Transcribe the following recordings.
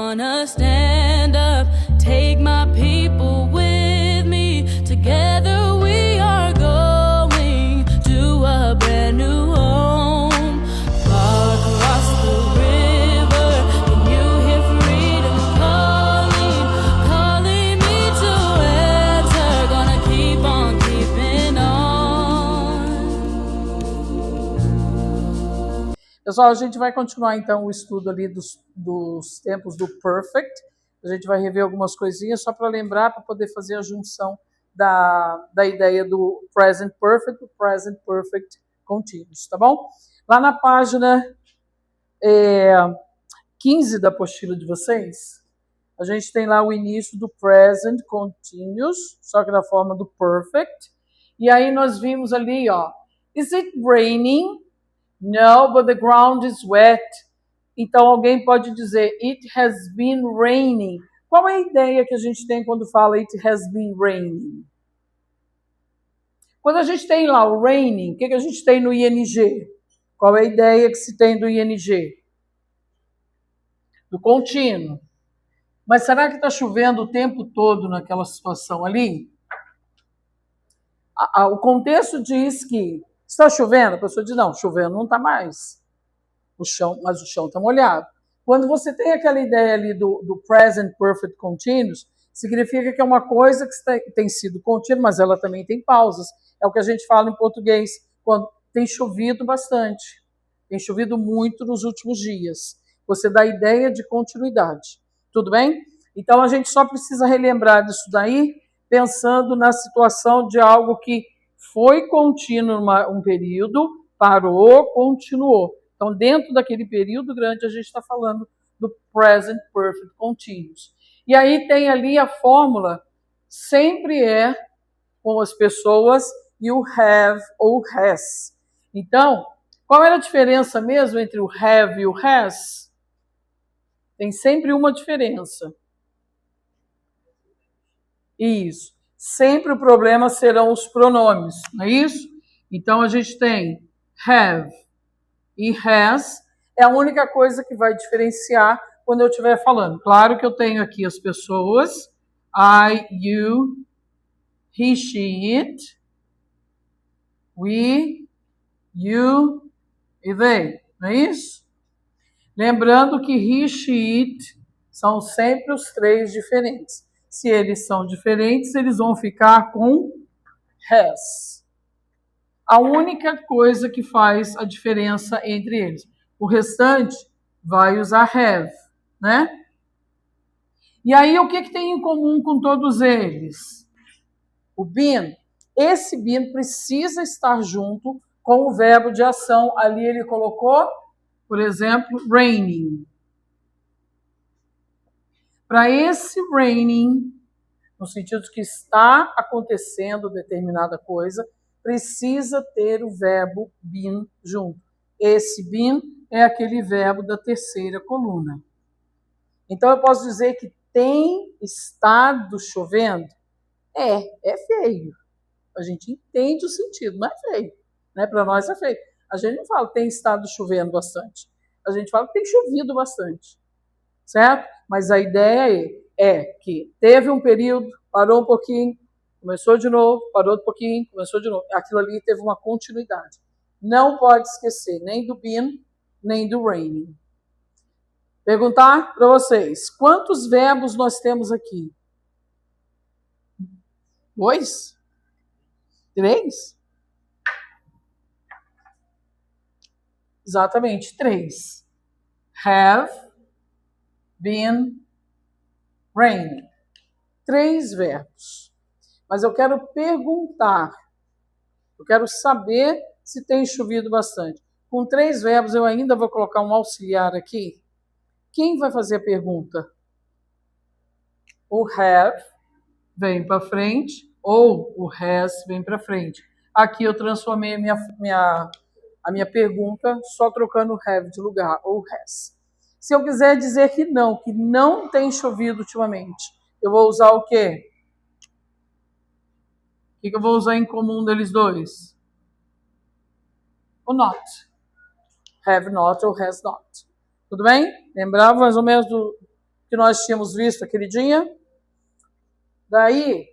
gonna stand up, take my people with me. Together we are going to a brand new home. Far across the river, can you hear freedom calling, calling me to answer? Gonna keep on keeping on. Pessoal, a gente vai continuar então o estudo ali dos tempos do perfect. A gente vai rever algumas coisinhas só para lembrar, para poder fazer a junção da ideia do present perfect, do present perfect continuous, tá bom? Lá na página 15 da apostila de vocês, a gente tem lá o início do present continuous, só que na forma do perfect. E aí nós vimos ali, ó, is it raining? No, but the ground is wet. Então alguém pode dizer, it has been raining. Qual é a ideia que a gente tem quando fala it has been raining? Quando a gente tem lá o raining, o que a gente tem no ing? Qual é a ideia que se tem do ing? Do contínuo. Mas será que está chovendo o tempo todo naquela situação ali? O contexto diz que está chovendo, a pessoa diz, não, chovendo não está mais. Mas o chão está molhado. Quando você tem aquela ideia ali do present perfect continuous, significa que é uma coisa que tem sido contínua, mas ela também tem pausas. É o que a gente fala em português, quando tem chovido bastante. Tem chovido muito nos últimos dias. Você dá a ideia de continuidade. Tudo bem? Então a gente só precisa relembrar disso daí, pensando na situação de algo que foi contínuo um período, parou, continuou. Então, dentro daquele período grande, a gente está falando do present perfect continuous. E aí tem ali a fórmula, sempre é com as pessoas you have ou has. Então, qual era a diferença mesmo entre o have e o has? Tem sempre uma diferença. Isso. Sempre o problema serão os pronomes, não é isso? Então, a gente tem have e has, é a única coisa que vai diferenciar quando eu estiver falando. Claro que eu tenho aqui as pessoas, I, you, he, she, it, we, you e they, não é isso? Lembrando que he, she, it são sempre os três diferentes. Se eles são diferentes, eles vão ficar com has. A única coisa que faz a diferença entre eles. O restante vai usar have, né? E aí, o que tem em comum com todos eles? O been. Esse been precisa estar junto com o verbo de ação. Ali ele colocou, por exemplo, raining. Para esse raining, no sentido de que está acontecendo determinada coisa, precisa ter o verbo been junto. Esse been é aquele verbo da terceira coluna. Então eu posso dizer que tem estado chovendo? É feio. A gente entende o sentido, não é feio. Né? Para nós é feio. A gente não fala que tem estado chovendo bastante. A gente fala que tem chovido bastante. Certo? Mas a ideia é que teve um período, parou um pouquinho, começou de novo, parou um pouquinho, começou de novo. Aquilo ali teve uma continuidade. Não pode esquecer nem do been, nem do raining. Perguntar para vocês, quantos verbos nós temos aqui? 2? 3? Exatamente, 3. Have, been, raining. 3 verbos. Mas eu quero perguntar, eu quero saber se tem chovido bastante. Com 3 verbos, eu ainda vou colocar um auxiliar aqui. Quem vai fazer a pergunta? O have vem para frente ou o has vem para frente. Aqui eu transformei a minha pergunta só trocando o have de lugar, ou has. Se eu quiser dizer que não tem chovido ultimamente, eu vou usar o quê? O que eu vou usar em comum deles dois? O not. Have not ou has not. Tudo bem? Lembrava mais ou menos que nós tínhamos visto aquele dia. Daí,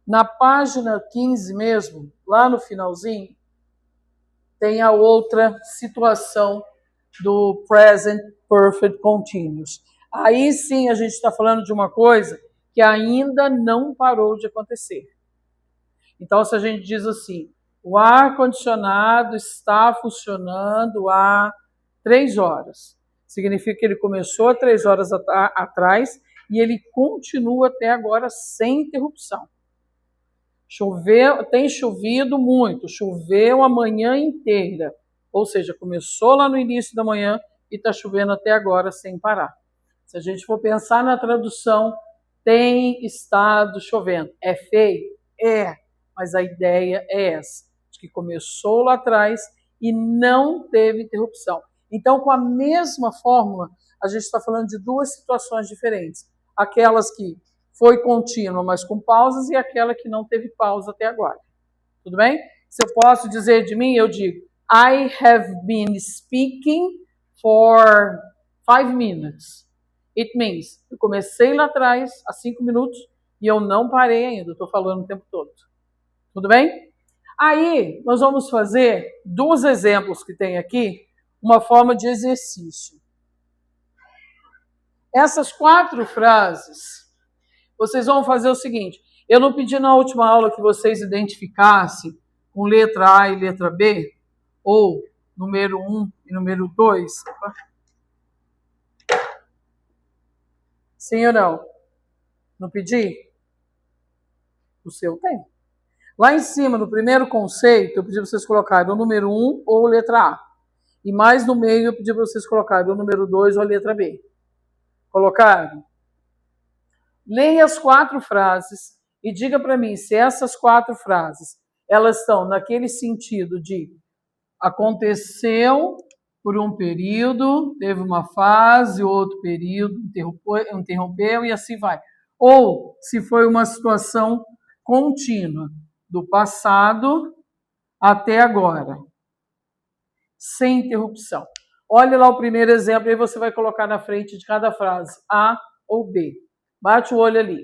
na página 15 mesmo, lá no finalzinho, tem a outra situação do Present Perfect Continuous. Aí sim a gente está falando de uma coisa que ainda não parou de acontecer. Então, se a gente diz assim, o ar-condicionado está funcionando há 3 horas. Significa que ele começou há 3 horas atrás e ele continua até agora sem interrupção. Choveu, tem chovido muito, choveu a manhã inteira. Ou seja, começou lá no início da manhã e está chovendo até agora sem parar. Se a gente for pensar na tradução, tem estado chovendo. É feio? É, mas a ideia é essa, de que começou lá atrás e não teve interrupção. Então, com a mesma fórmula, a gente está falando de 2 situações diferentes. Aquelas que foi contínua, mas com pausas, e aquela que não teve pausa até agora. Tudo bem? Se eu posso dizer de mim, eu digo, I have been speaking for 5 minutes. It means, eu comecei lá atrás, há 5 minutos, e eu não parei ainda, estou falando o tempo todo. Tudo bem? Aí, nós vamos fazer 2 exemplos que tem aqui, uma forma de exercício. Essas 4 frases, vocês vão fazer o seguinte, eu não pedi na última aula que vocês identificassem com letra A e letra B, ou número 1 e número 2. Sim ou não? Não pedi? O seu tem. Lá em cima, no primeiro conceito, eu pedi para vocês colocarem o número 1 ou a letra A. E mais no meio, eu pedi para vocês colocarem o número 2 ou a letra B. Colocaram? Leia as 4 frases e diga para mim se essas 4 frases, elas estão naquele sentido de aconteceu por um período, teve uma fase, outro período, interrompeu e assim vai. Ou se foi uma situação contínua, do passado até agora, sem interrupção. Olhe lá o primeiro exemplo, aí você vai colocar na frente de cada frase, A ou B. Bate o olho ali.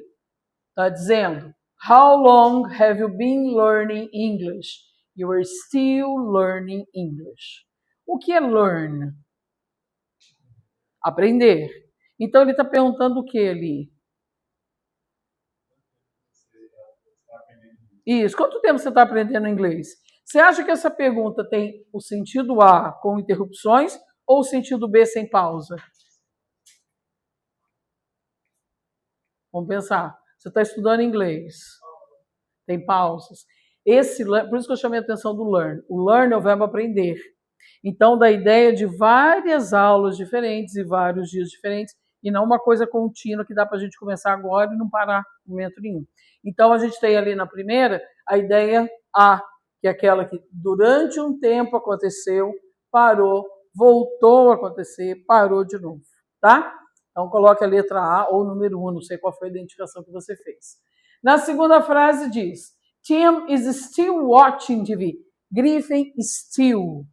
Está dizendo, how long have you been learning English? You are still learning English. O que é learn? Aprender. Então ele está perguntando o que ali? Isso. Quanto tempo você está aprendendo inglês? Você acha que essa pergunta tem o sentido A com interrupções ou o sentido B sem pausa? Vamos pensar. Você está estudando inglês. Tem pausas. Por isso que eu chamei a atenção do learn. O learn é o verbo aprender. Então, da ideia de várias aulas diferentes e vários dias diferentes, e não uma coisa contínua que dá para a gente começar agora e não parar em momento nenhum. Então, a gente tem ali na primeira a ideia A, que é aquela que durante um tempo aconteceu, parou, voltou a acontecer, parou de novo, tá? Então, coloque a letra A ou o número 1, não sei qual foi a identificação que você fez. Na segunda frase diz, Tim is still watching TV. Griffin still.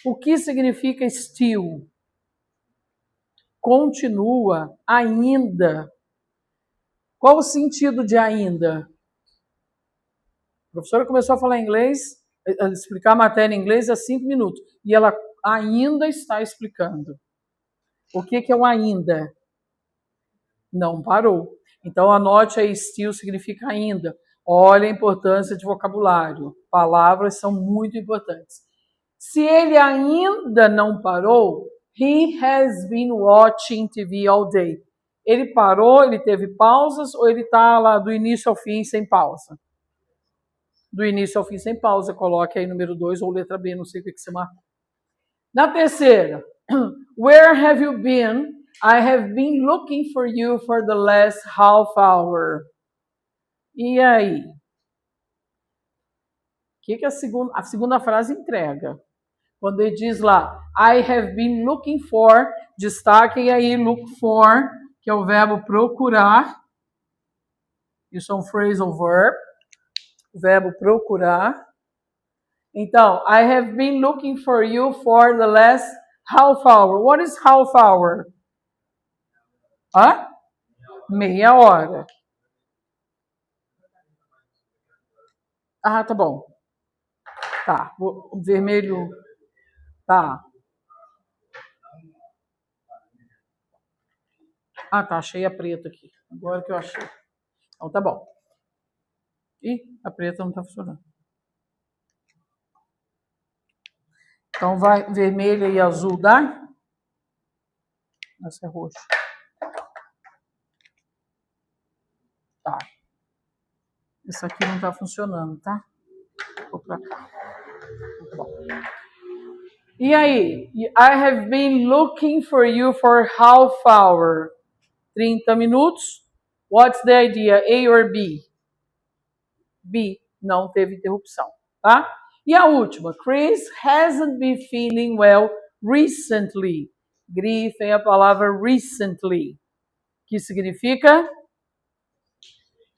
O que significa still? Continua, ainda. Qual o sentido de ainda? A professora começou a falar inglês, a explicar a matéria em inglês há 5 minutos. E ela ainda está explicando. O que é o ainda? Não parou. Então, anote aí, still significa ainda. Olha a importância de vocabulário. Palavras são muito importantes. Se ele ainda não parou, he has been watching TV all day. Ele parou, ele teve pausas ou ele está lá do início ao fim sem pausa? Do início ao fim sem pausa. Coloque aí número 2 ou letra B, não sei o que você marcou. Na terceira, where have you been? I have been looking for you for the last half hour. E aí? O que a segunda frase entrega? Quando ele diz lá, I have been looking for, destaquem aí look for, que é o verbo procurar. Isso é um phrasal verb. O verbo procurar. Então, I have been looking for you for the last Half hour. What is half hour? Hã? Meia hora. Ah, tá bom. Tá. O vermelho. Tá. Ah, tá. Achei a preta aqui. Agora que eu achei. Então tá bom. Ih, a preta não tá funcionando. Então vai vermelha e azul, dá? Essa é roxa. Tá. Essa aqui não tá funcionando, tá? Vou pra cá. Tá bom. E aí? I have been looking for you for half hour. 30 minutos. What's the idea? A or B? B. Não teve interrupção, tá? E a última. Chris hasn't been feeling well recently. Grifem a palavra recently, que significa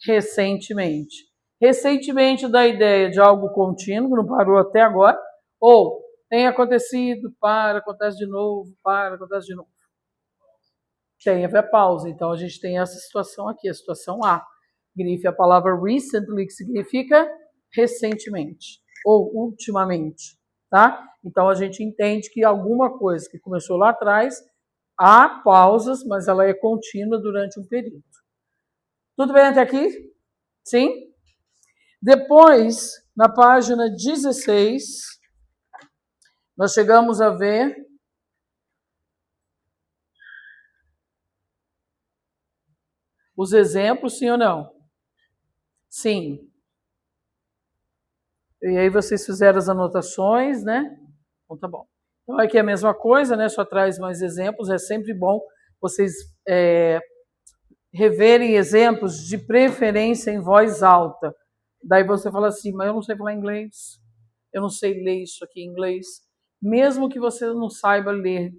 recentemente. Recentemente dá a ideia de algo contínuo, que não parou até agora, ou tem acontecido, para, acontece de novo, para, acontece de novo. Tem a ver pausa, então a gente tem essa situação aqui, a situação A. Grife a palavra recently, que significa recentemente, ou ultimamente, tá? Então a gente entende que alguma coisa que começou lá atrás, há pausas, mas ela é contínua durante um período. Tudo bem até aqui? Sim? Depois, na página 16, nós chegamos a ver os exemplos, sim ou não? Sim. E aí vocês fizeram as anotações, né? Então tá bom. Então aqui é a mesma coisa, né? Só traz mais exemplos. É sempre bom vocês reverem exemplos, de preferência em voz alta. Daí você fala assim, mas eu não sei falar inglês, eu não sei ler isso aqui em inglês. Mesmo que você não saiba ler,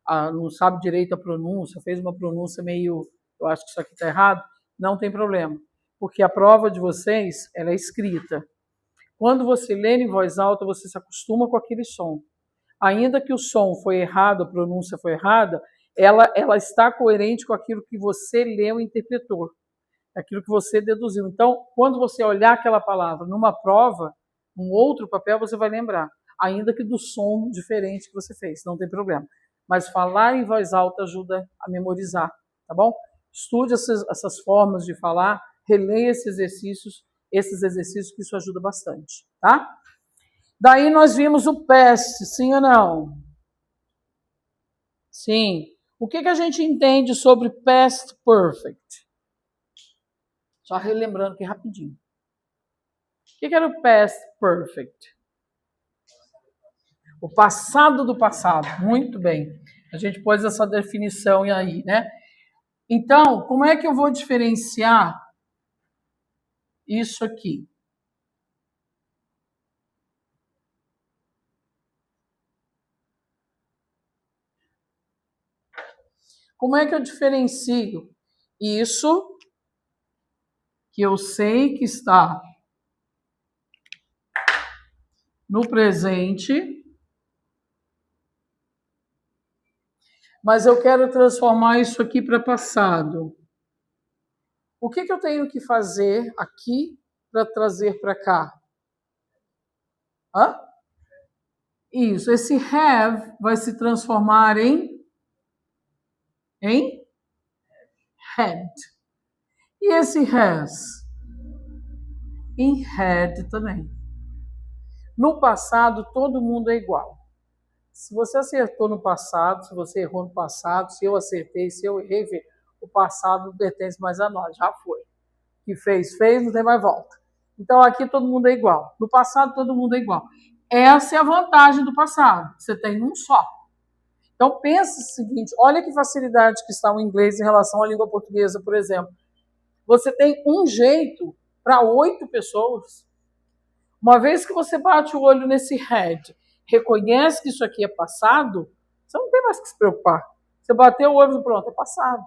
não sabe direito a pronúncia, fez uma pronúncia meio, eu acho que isso aqui está errado, não tem problema. Porque a prova de vocês, ela é escrita. Quando você lê em voz alta, você se acostuma com aquele som. Ainda que o som foi errado, a pronúncia foi errada, ela está coerente com aquilo que você leu e interpretou, aquilo que você deduziu. Então, quando você olhar aquela palavra numa prova, num outro papel, você vai lembrar, ainda que do som diferente que você fez, não tem problema. Mas falar em voz alta ajuda a memorizar, tá bom? Estude essas formas de falar, releia esses exercícios que isso ajuda bastante, tá? Daí nós vimos o past, sim ou não? Sim. O que a gente entende sobre past perfect? Só relembrando aqui rapidinho. O que era o past perfect? O passado do passado. Muito bem. A gente pôs essa definição aí, né? Então, como é que eu vou diferenciar isso aqui? Como é que eu diferencio isso que eu sei que está no presente, mas eu quero transformar isso aqui para passado? O que eu tenho que fazer aqui para trazer para cá? Hã? Isso, esse have vai se transformar em had. E esse has? Em had também. No passado, todo mundo é igual. Se você acertou no passado, se você errou no passado, se eu acertei, se eu errei, o passado não pertence mais a nós, já foi. O que fez, não tem mais volta. Então aqui todo mundo é igual. No passado, todo mundo é igual. Essa é a vantagem do passado. Você tem um só. Então pensa o seguinte, olha que facilidade que está o inglês em relação à língua portuguesa, por exemplo. Você tem um jeito para 8 pessoas. Uma vez que você bate o olho nesse had, reconhece que isso aqui é passado, você não tem mais que se preocupar. Você bateu o olho e pronto, é passado.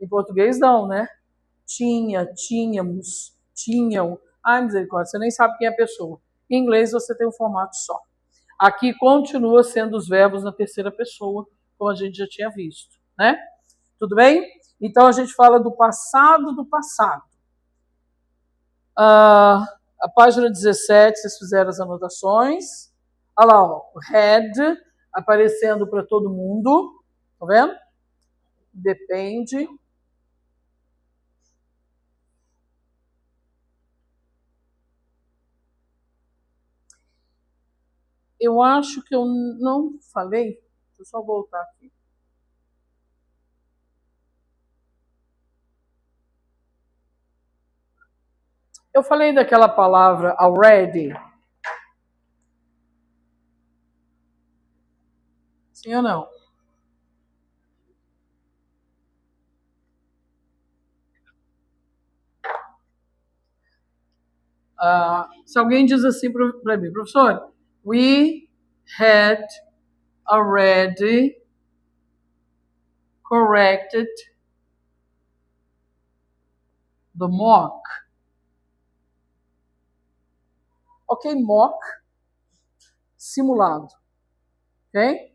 Em português não, né? Tinha, tínhamos, tinham. Ai, misericórdia, você nem sabe quem é a pessoa. Em inglês você tem um formato só. Aqui continua sendo os verbos na terceira pessoa, como a gente já tinha visto, né? Tudo bem? Então a gente fala do passado do passado. A página 17, vocês fizeram as anotações. Olha lá, ó, o had aparecendo para todo mundo. Tá vendo? Depende. Eu acho que eu não falei. Deixa eu só voltar aqui. Eu falei daquela palavra already. Sim ou não? Se alguém diz assim para mim, professor, we had already corrected the mock. Ok, mock, simulado. Okay?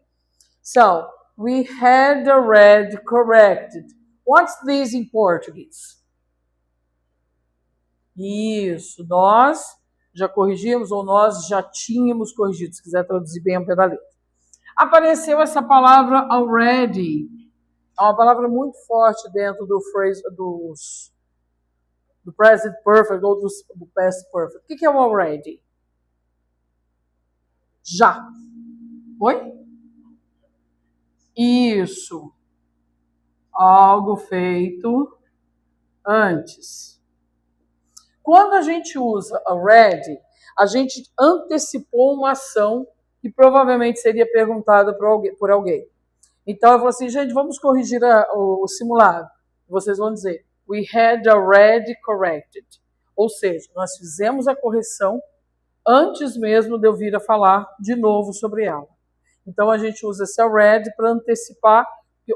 So, we had already corrected. What's this in Portuguese? Isso, nós já corrigimos ou nós já tínhamos corrigido, se quiser traduzir bem ao pé da letra. Apareceu essa palavra already. É uma palavra muito forte dentro do phrase, do present perfect ou do past perfect. O que é o already? Já. Oi? Isso. Algo feito antes. Quando a gente usa already, a gente antecipou uma ação que provavelmente seria perguntada por alguém. Então, eu falo assim, gente, vamos corrigir o simulado. Vocês vão dizer, we had already corrected. Ou seja, nós fizemos a correção antes mesmo de eu vir a falar de novo sobre ela. Então, a gente usa esse already para antecipar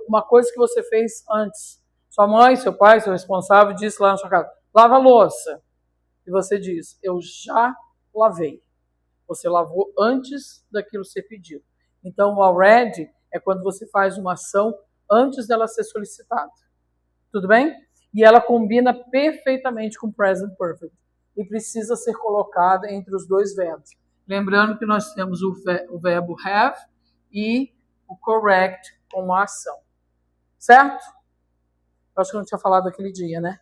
uma coisa que você fez antes. Sua mãe, seu pai, seu responsável disse lá na sua casa, lava a louça. E você diz, eu já lavei. Você lavou antes daquilo ser pedido. Então, o already é quando você faz uma ação antes dela ser solicitada. Tudo bem? E ela combina perfeitamente com present perfect. E precisa ser colocada entre os dois verbos. Lembrando que nós temos o verbo have e o correct como a ação. Certo? Eu acho que eu não tinha falado aquele dia, né?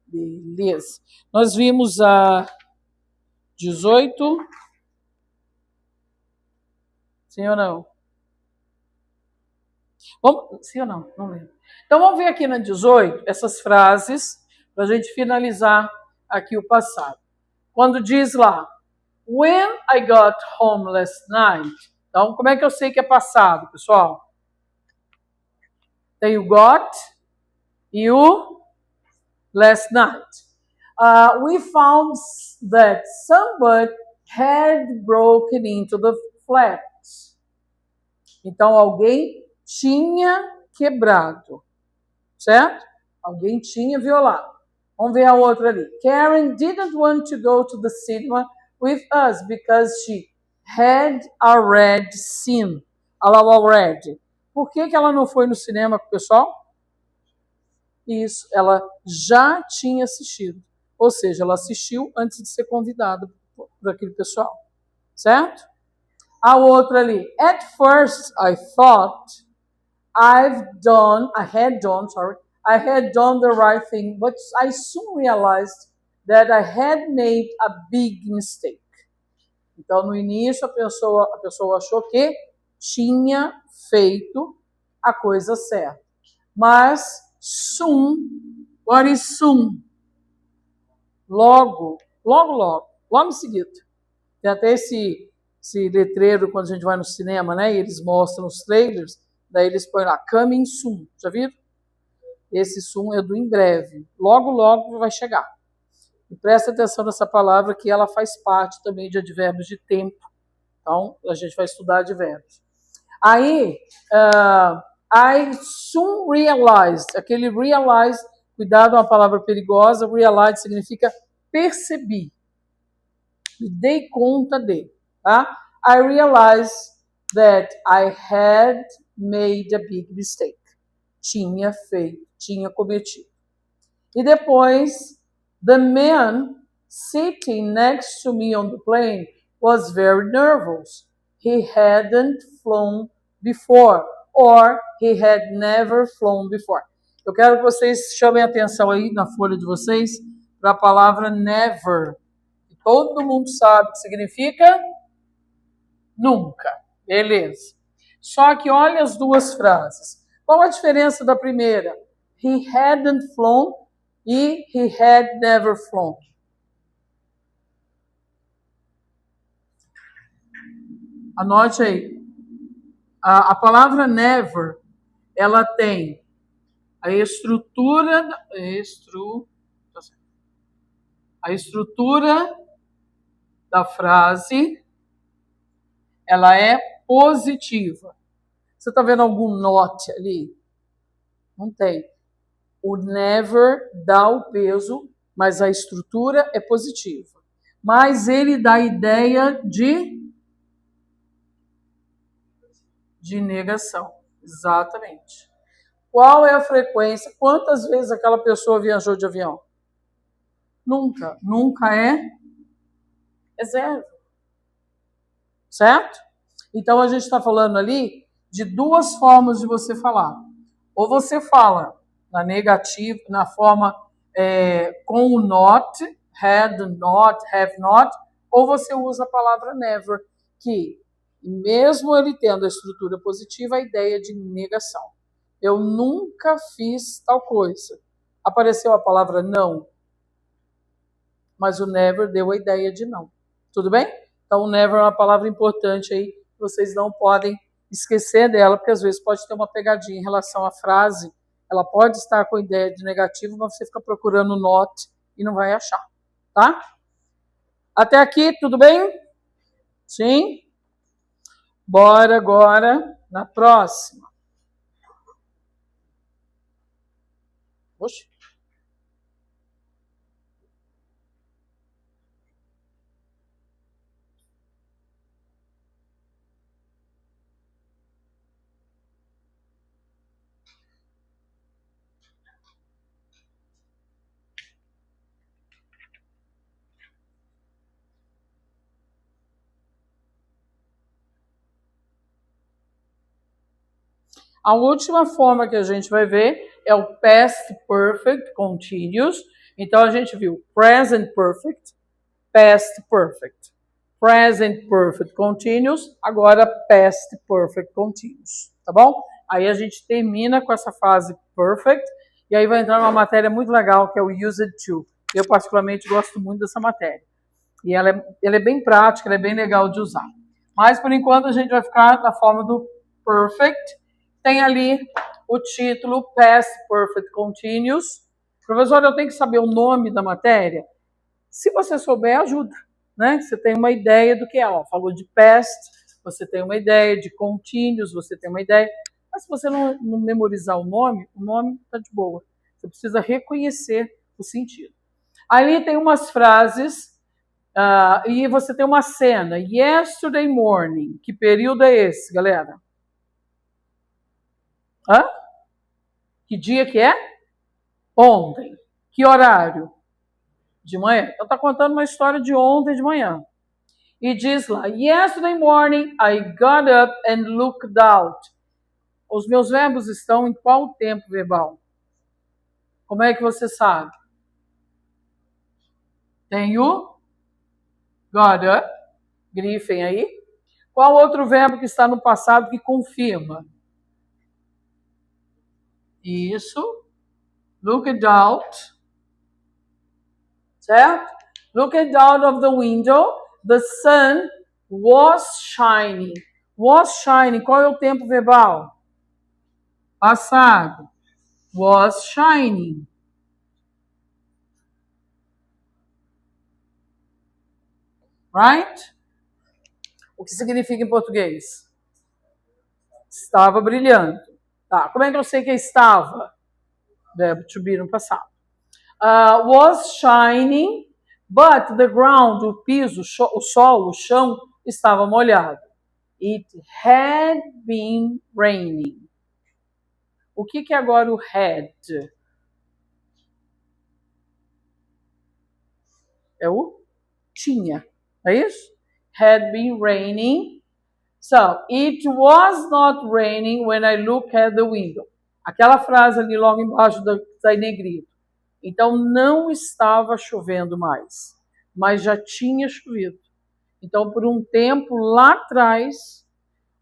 Beleza. Nós vimos a 18. Sim ou não? Sim ou não? Não lembro. Então vamos ver aqui na 18 essas frases para a gente finalizar aqui o passado. Quando diz lá, when I got home last night. Então, como é que eu sei que é passado, pessoal? Tem o got e o last night. We found that somebody had broken into the flat. Então, alguém tinha quebrado, certo? Alguém tinha violado. Vamos ver a outra ali. Karen didn't want to go to the cinema with us because she had already seen. Olha lá, already. Por que ela não foi no cinema com o pessoal? Isso, ela já tinha assistido. Ou seja, ela assistiu antes de ser convidada por aquele pessoal. Certo? A outra ali. At first, I thought I had done the right thing, but I soon realized that I had made a big mistake. Então, no início, a pessoa achou que tinha feito a coisa certa. Mas, soon, what is soon? Logo em seguida. Tem até esse letreiro quando a gente vai no cinema, né? E eles mostram os trailers, daí eles põem lá, coming soon. Já viram? Esse soon é do em breve. Logo vai chegar. E presta atenção nessa palavra que ela faz parte também de advérbios de tempo. Então, a gente vai estudar advérbios. Aí, I soon realized. Aquele realize, cuidado, é uma palavra perigosa. Realize significa percebi. Me dei conta de, tá? I realized that I had made a big mistake. Tinha cometido. E depois, the man sitting next to me on the plane was very nervous. He hadn't flown before, or he had never flown before. Eu quero que vocês chamem atenção aí na folha de vocês para a palavra never. Todo mundo sabe o que significa nunca. Beleza. Só que olha as duas frases. Qual a diferença da primeira? He hadn't flown e he had never flown. Anote aí. A palavra never, ela tem a estrutura da frase, ela é positiva. Você está vendo algum not ali? Não tem. O never dá o peso, mas a estrutura é positiva. Mas ele dá a ideia de negação. Exatamente. Qual é a frequência? Quantas vezes aquela pessoa viajou de avião? Nunca. Nunca é zero. Certo? Então a gente está falando ali de duas formas de você falar. Ou você fala na negativa, na forma com o not, had not, have not, ou você usa a palavra never, que mesmo ele tendo a estrutura positiva, a ideia de negação. Eu nunca fiz tal coisa. Apareceu a palavra não, mas o never deu a ideia de não. Tudo bem? Então, o never é uma palavra importante aí, vocês não podem esquecer dela, porque às vezes pode ter uma pegadinha em relação à frase. Ela pode estar com ideia de negativo, mas você fica procurando not e não vai achar, tá? Até aqui, tudo bem? Sim? Bora agora na próxima. Oxe. A última forma que a gente vai ver é o past perfect continuous. Então a gente viu present perfect, past perfect, present perfect continuous, agora past perfect continuous, tá bom? Aí a gente termina com essa fase perfect e aí vai entrar uma matéria muito legal que é o used to. Eu particularmente gosto muito dessa matéria. E ela é bem prática, ela é bem legal de usar. Mas por enquanto a gente vai ficar na forma do perfect. Tem ali o título Past Perfect Continuous. Professor, eu tenho que saber o nome da matéria? Se você souber, ajuda, né? Você tem uma ideia do que é. Ó, falou de past, você tem uma ideia de continuous, você tem uma ideia. Mas se você não memorizar o nome está de boa. Você precisa reconhecer o sentido. Ali tem umas frases e você tem uma cena. Yesterday morning. Que período é esse, galera? Hã? Que dia que é? Ontem. Que horário? De manhã. Então está contando uma história de ontem de manhã. E diz lá, yesterday morning I got up and looked out. Os meus verbos estão em qual tempo verbal? Como é que você sabe? Tem o got up, grifem aí. Qual outro verbo que está no passado que confirma? Isso. Looked out. Certo? Looked out of the window. The sun was shining. Was shining. Qual é o tempo verbal? Passado. Was shining. Right? O que significa em português? Estava brilhando. Tá, como é que eu sei que estava? Verbo to be no passado. Was shining But the ground, o piso, o solo, o chão, estava molhado. It had been raining. O que é agora o had? É o tinha, é isso? Had been raining. So, it was not raining when I looked at the window. Aquela frase ali logo embaixo da em negrito. Então, não estava chovendo mais, mas já tinha chovido. Então, por um tempo lá atrás,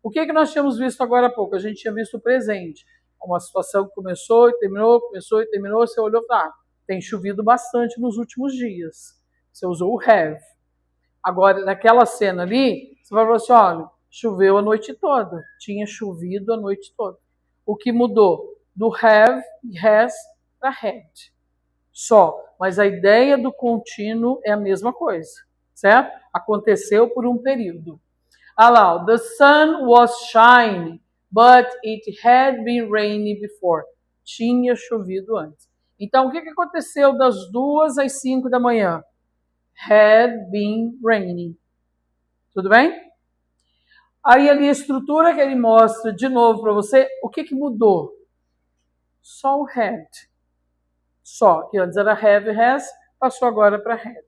o que nós tínhamos visto agora há pouco? A gente tinha visto o presente. Uma situação que começou e terminou, você olhou e falou, tem chovido bastante nos últimos dias. Você usou o have. Agora, naquela cena ali, você vai falar assim, olha, choveu a noite toda. Tinha chovido a noite toda. O que mudou? Do have e has para had. Só. Mas a ideia do contínuo é a mesma coisa. Certo? Aconteceu por um período. Ah lá, the sun was shining, but it had been raining before. Tinha chovido antes. Então, o que aconteceu das 2 às 5 da manhã? Had been raining. Tudo bem? Aí ali a estrutura que ele mostra de novo para você, o que mudou? Só o had. Só, que antes era have e has, passou agora para had.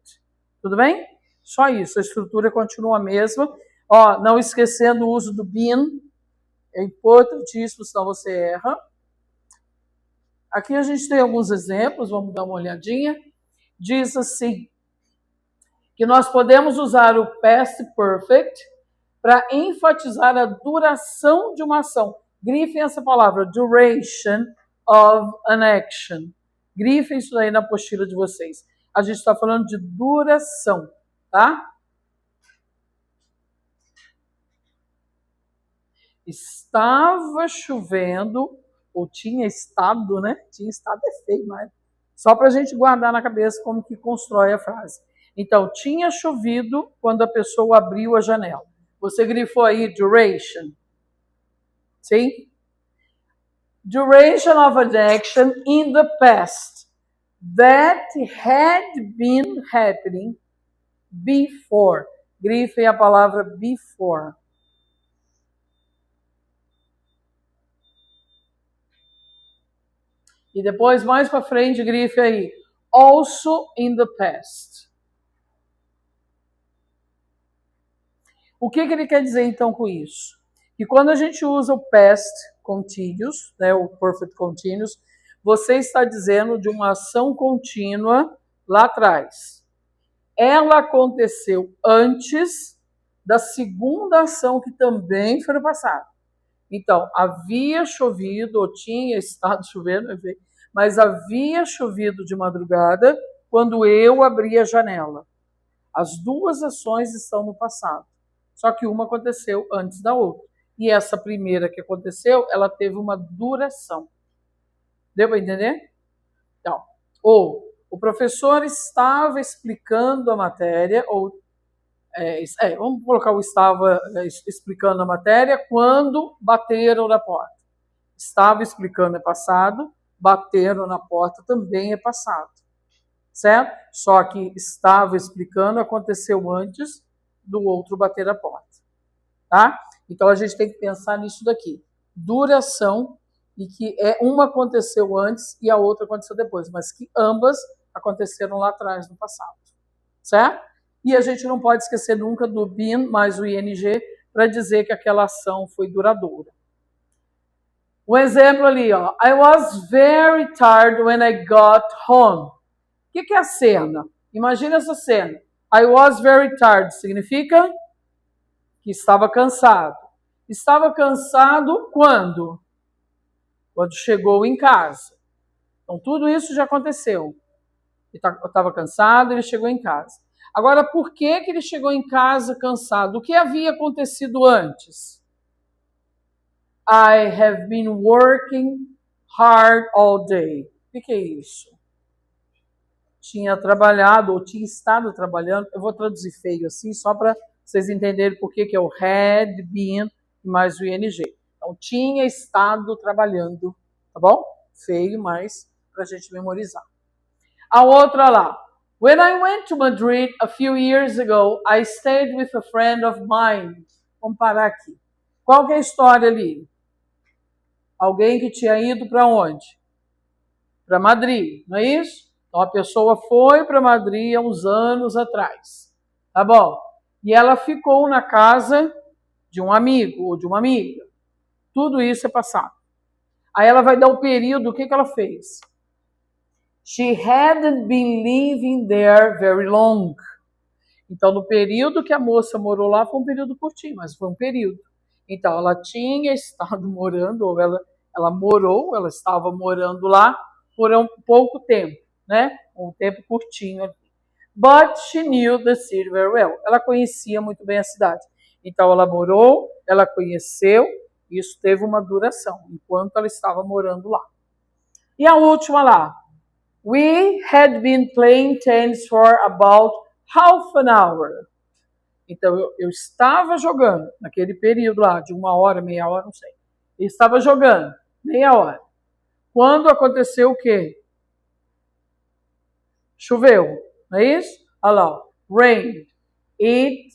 Tudo bem? Só isso, a estrutura continua a mesma. Ó, não esquecendo o uso do been, é importantíssimo, senão você erra. Aqui a gente tem alguns exemplos, vamos dar uma olhadinha. Diz assim, que nós podemos usar o past perfect para enfatizar a duração de uma ação. Grifem essa palavra, duration of an action. Grifem isso aí na apostila de vocês. A gente está falando de duração, tá? Estava chovendo, ou tinha estado, né? Tinha estado é feio, mas só para a gente guardar na cabeça como que constrói a frase. Então, tinha chovido quando a pessoa abriu a janela. Você grifou aí duration. Sim? Duration of an action in the past that had been happening before. Grifem a palavra before. E depois, mais para frente, grife aí. Also in the past. O que ele quer dizer, então, com isso? Que quando a gente usa o past continuous, né, o perfect continuous, você está dizendo de uma ação contínua lá atrás. Ela aconteceu antes da segunda ação que também foi no passado. Então, havia chovido, ou tinha estado chovendo, mas havia chovido de madrugada quando eu abri a janela. As duas ações estão no passado. Só que uma aconteceu antes da outra. E essa primeira que aconteceu, ela teve uma duração. Deu para entender? Então, ou o professor estava explicando a matéria, ou vamos colocar o estava explicando a matéria quando bateram na porta. Estava explicando é passado, bateram na porta também é passado. Certo? Só que estava explicando aconteceu antes do outro bater a porta. Tá? Então a gente tem que pensar nisso daqui. Duração, e que uma aconteceu antes e a outra aconteceu depois, mas que ambas aconteceram lá atrás, no passado. Certo? E a gente não pode esquecer nunca do been mais o ing para dizer que aquela ação foi duradoura. Um exemplo ali, ó. I was very tired when I got home. O que é a cena? Imagina essa cena. I was very tired significa que estava cansado. Estava cansado quando? Quando chegou em casa. Então, tudo isso já aconteceu. Ele estava cansado, ele chegou em casa. Agora, por que ele chegou em casa cansado? O que havia acontecido antes? I have been working hard all day. O que é isso? Tinha trabalhado, ou tinha estado trabalhando. Eu vou traduzir feio assim, só para vocês entenderem por que é o had been mais o ing. Então, tinha estado trabalhando, tá bom? Feio, mas para a gente memorizar. A outra lá. When I went to Madrid a few years ago, I stayed with a friend of mine. Vamos parar aqui. Qual que é a história ali? Alguém que tinha ido para onde? Para Madrid, não é isso? Então a pessoa foi para Madrid há uns anos atrás. Tá bom? E ela ficou na casa de um amigo ou de uma amiga. Tudo isso é passado. Aí ela vai dar o período, o que ela fez? She hadn't been living there very long. Então, no período que a moça morou lá, foi um período curtinho, mas foi um período. Então, ela tinha estado morando, ou ela estava morando lá por um pouco tempo, né? Um tempo curtinho. But she knew the city very well. Ela conhecia muito bem a cidade. Então, ela morou, ela conheceu, isso teve uma duração, enquanto ela estava morando lá. E a última lá. We had been playing tennis for about half an hour. Então, eu estava jogando, naquele período lá, de 1 hora, meia hora, não sei. Eu estava jogando, meia hora. Quando aconteceu o quê? Choveu, não é isso? Olha lá, rain. It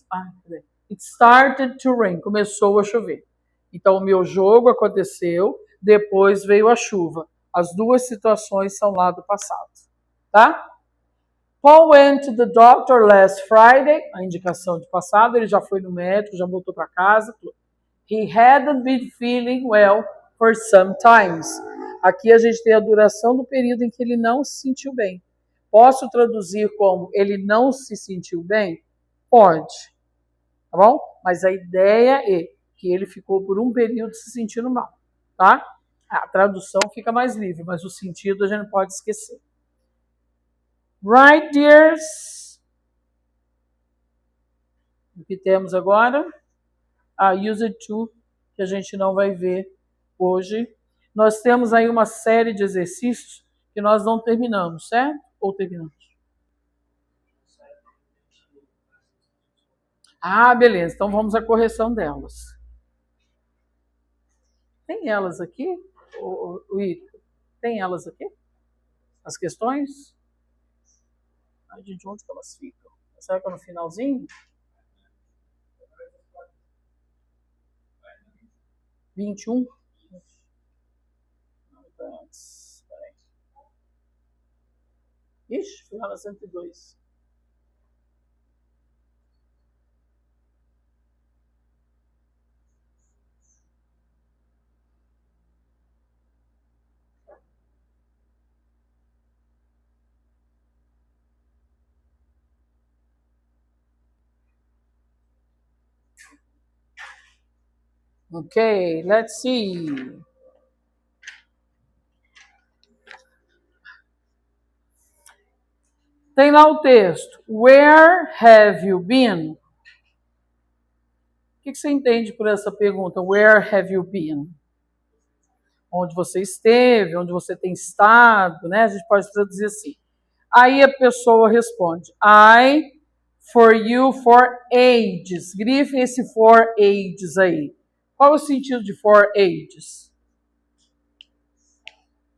started to rain, começou a chover. Então, o meu jogo aconteceu, depois veio a chuva. As duas situações são lá do passado, tá? Paul went to the doctor last Friday, a indicação de passado, ele já foi no médico, já voltou para casa. He hadn't been feeling well for some times. Aqui a gente tem a duração do período em que ele não se sentiu bem. Posso traduzir como ele não se sentiu bem? Pode, tá bom? Mas a ideia é que ele ficou por um período se sentindo mal, tá? A tradução fica mais livre, mas o sentido a gente não pode esquecer. Right, dears? O que temos agora? Used to, que a gente não vai ver hoje. Nós temos aí uma série de exercícios que nós não terminamos, certo? Ou terminamos? Beleza. Então vamos à correção delas. Tem elas aqui? O Ito? Tem elas aqui? As questões? De onde que elas ficam? Será que é no finalzinho? 21? Ixi, fui lá na 102. Okay, let's see. Tem lá o texto. Where have you been? O que você entende por essa pergunta? Where have you been? Onde você esteve, onde você tem estado, né? A gente pode traduzir assim. Aí a pessoa responde, I, for you, for ages. Grifem esse for ages aí. Qual é o sentido de for ages?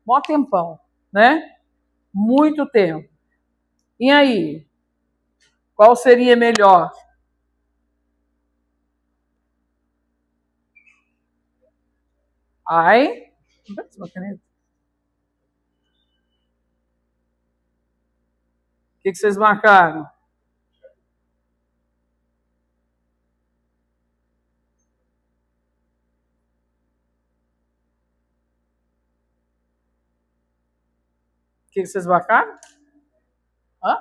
Mó tempão, né? Muito tempo. E aí? Qual seria melhor? I? O que vocês marcaram? O que vocês marcaram? Hã?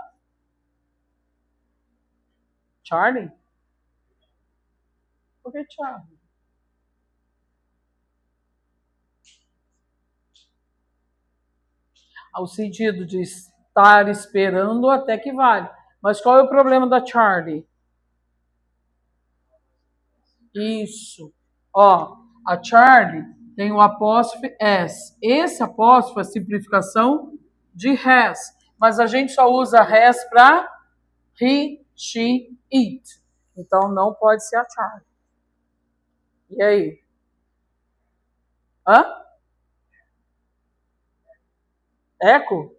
Charlie? Por que Charlie? O sentido de estar esperando até que vale. Mas qual é o problema da Charlie? Isso. Ó, a Charlie tem o apóstrofe S. Esse apóstrofe é a simplificação de has. Mas a gente só usa has para he, she, it. Então não pode ser a Charlie. E aí? Hã? Eco?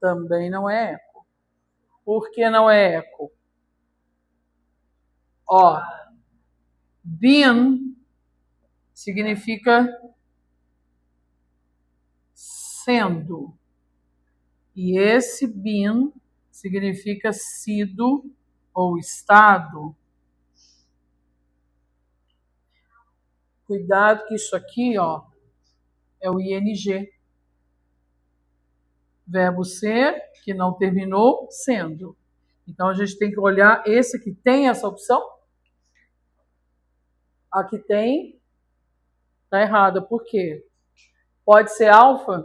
Também não é eco. Por que não é eco? Ó, been significa sendo. E esse been significa sido ou estado. Cuidado que isso aqui, ó, é o ing. Verbo ser, que não terminou, sendo. Então, a gente tem que olhar esse que tem essa opção. Aqui tem, tá errada. Por quê? Pode ser alfa?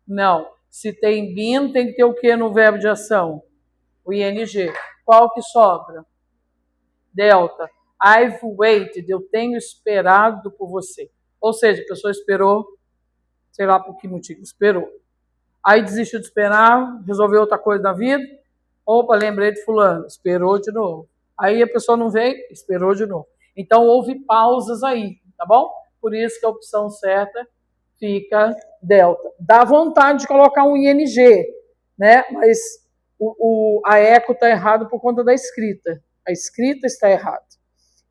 Não. Se tem been, tem que ter o que no verbo de ação? O ing. Qual que sobra? Delta. I've waited. Eu tenho esperado por você. Ou seja, a pessoa esperou, sei lá por que motivo, esperou. Aí desistiu de esperar, resolveu outra coisa na vida. Opa, lembrei de fulano, esperou de novo. Aí a pessoa não veio, esperou de novo. Então houve pausas aí, tá bom? Por isso que a opção certa fica delta. Dá vontade de colocar um ing, né? Mas a eco está errado por conta da escrita. A escrita está errada.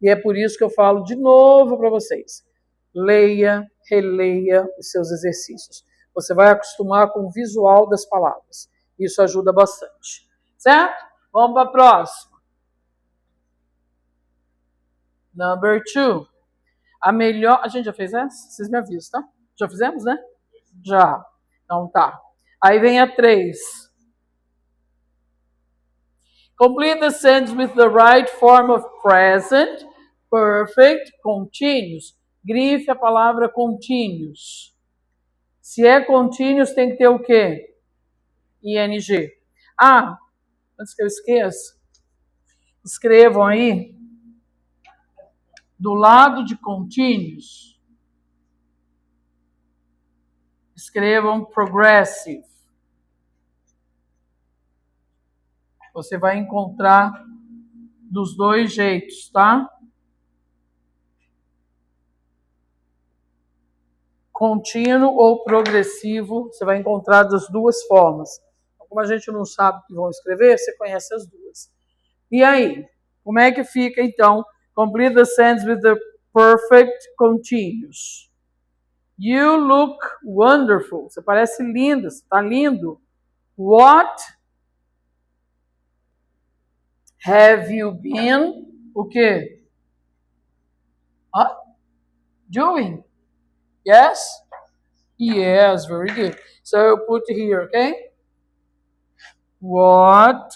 E é por isso que eu falo de novo para vocês. Leia, releia os seus exercícios. Você vai acostumar com o visual das palavras. Isso ajuda bastante. Certo? Vamos para a próxima. Number 2. A melhor... A gente já fez essa? Vocês me avisam, tá? Já fizemos, né? Já. Então tá. Aí vem a 3. Complete the sentence with the right form of present, perfect, continuous. Grife a palavra continuous. Se é continuous, tem que ter o quê? ING. Ah, antes que eu esqueça, escrevam aí, do lado de continuous, escrevam progressive. Você vai encontrar dos dois jeitos, tá? Contínuo ou progressivo, você vai encontrar das duas formas. Como a gente não sabe o que vão escrever, você conhece as duas. E aí, como é que fica então? Complete the sentence with the perfect continuous. You look wonderful. Você parece linda, você está lindo. What have you been? O quê? Doing? Yes? Yes, very good. So I'll put here, okay? What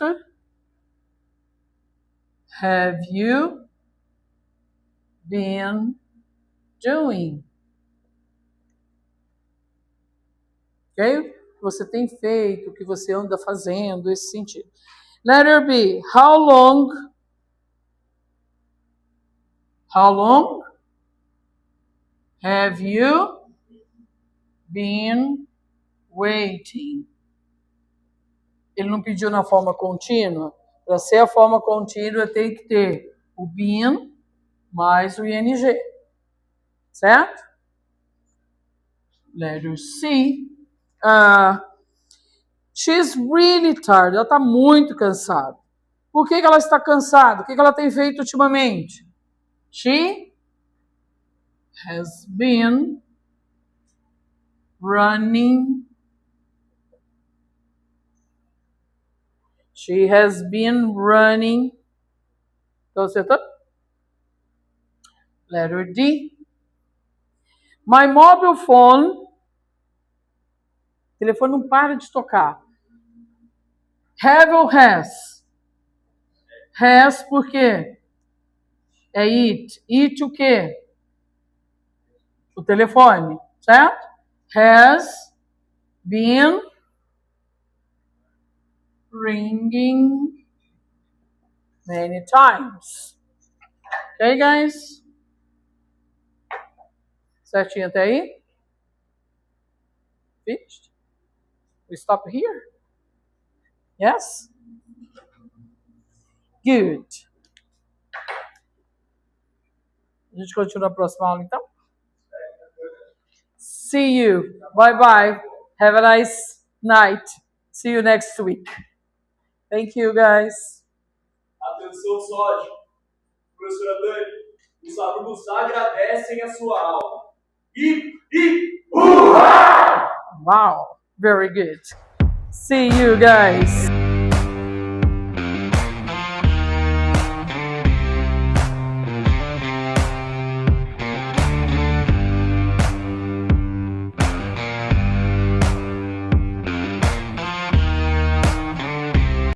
have you been doing? Ok? O que você tem feito, o que você anda fazendo, esse sentido. Letter B. How long have you been waiting? Ele não pediu na forma contínua. Para ser a forma contínua, tem que ter o been mais o ing. Certo? Letter C. She's really tired. Ela está muito cansada. Por que ela está cansada? O que ela tem feito ultimamente? She has been running. She has been running. Então, acertou? Letter D. My mobile phone. O telefone não para de tocar. Have ou has? Has por quê? É it. It o quê? O telefone, certo? Has been ringing many times. Ok, guys? Certinho até aí? Finished? We stop here? Yes? Good. A gente continua a próxima aula, então? See you. Bye-bye. Have a nice night. See you next week. Thank you, guys. Atenção, Sódio. Professora Dani, os alunos agradecem a sua aula. Hurra! Wow, very good. See you guys.